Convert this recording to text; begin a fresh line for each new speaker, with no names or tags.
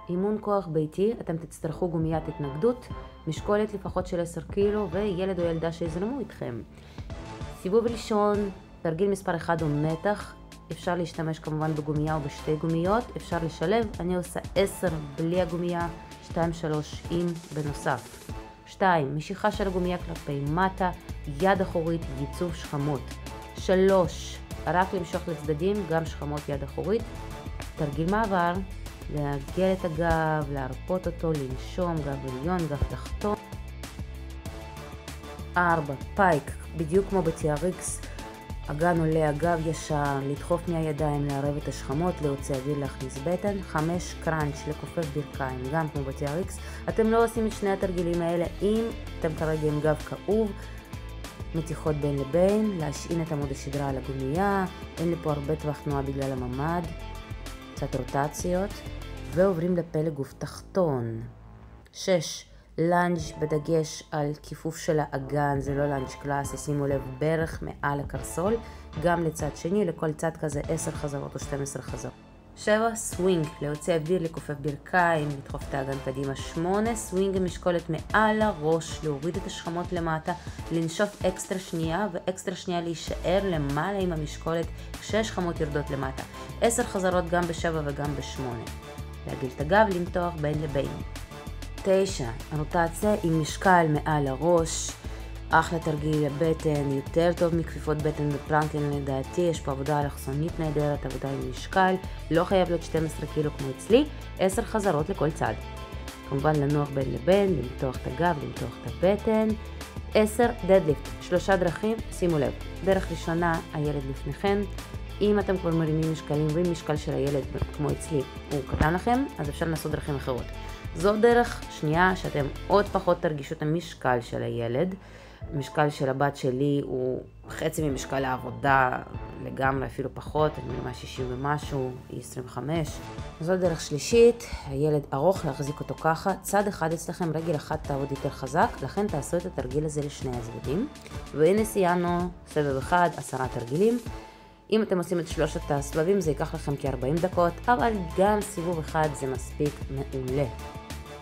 אימון כוח ביתי, אתם תצטרכו גומיית התנגדות, משקולת לפחות של 10 קילו וילד או ילדה שיזרמו איתכם. סיבוב ראשון, תרגיל מספר 1 הוא מתח, אפשר להשתמש כמובן בגומייה או בשתי גומיות, אפשר לשלב, אני עושה 10 בלי הגומייה, 2-3 עם בנוסף. 2. משיכה של הגומייה כלפי מטה, יד אחורית, ייצוב שכמות. 3. רק למשוך לצדדים, גם שכמות יד אחורית. תרגיל מעבר, לעגל את הגב, להרפות אותו, לנשום, גב עליון, גב תחתון. 4. פייק, בדיוק כמו ב-TRX, אגן עולה, הגב ישר, לדחוף מהידיים, לערב את השכמות, להוציא אוויר, להכניס בטן. 5. קראנץ', לכופף ברכיים, גם כמו ב-TRX. אתם לא עושים את שני התרגילים האלה אם אתם כרגע עם גב כאוב. מתיחות בין לבין, להשעין את עמוד השדרה על הגומייה, אין לי פה הרבה טווח תנועה בגלל הממד, קצת רוטציות, ועוברים לפה לגוף תחתון. 6. לנג' בדגש על כיפוף של האגן, זה לא לנג' קלאסי, שימו לב ברך מעל הקרסול, גם לצד שני, לכל צד כזה 10 חזרות או 12 חזרות. 7. סווינג, להוציא אוויר, לכופף ברכיים, לדחוף את האגן קדימה. 8. סווינג עם משקולת מעל הראש, להוריד את השכמות למטה, לנשוף אקסטרה שנייה ואקסטרה שנייה להישאר למעלה עם המשקולת כשהשכמות יורדות למטה. 10 חזרות גם ב7 וגם ב8. להגיל את הגב, למתוח בין לבין. 9. רוטציה עם משקל מעל הראש, אחלה תרגיל לבטן, יותר טוב מכפיפות בטן בפלנקן לדעתי, יש פה עבודה אלכסונית נהדרת, עבודה עם משקל, לא חייב להיות 12 קילו כמו אצלי, 10 חזרות לכל צד. כמובן לנוח בין לבין, למתוח את הגב, למתוח את הבטן. 10. דדליפט, 3 דרכים, שימו לב. דרך ראשונה, הילד לפניכם. אם אתם כבר מרימים משקלים ואם משקל של הילד כמו אצלי הוא קטן לכם, אז אפשר לעשות דרכים אחרות. זו דרך שנייה שאתם עוד פחות תרגישו את המשקל של הילד. המשקל של הבת שלי הוא חצי ממשקל העבודה לגמרי, אפילו פחות, אני מרמה 60 ומשהו, היא 25. זו דרך שלישית, הילד ארוך, להחזיק אותו ככה, צד אחד אצלכם, רגל אחת תעבוד יותר חזק, לכן תעשו את התרגיל הזה לשני הצדדים. והנה סיימנו סבב אחד, 10 תרגילים. אם אתם עושים את 3 הסבבים זה ייקח לכם כ-40 דקות, אבל גם סיבוב אחד זה מספיק מעולה.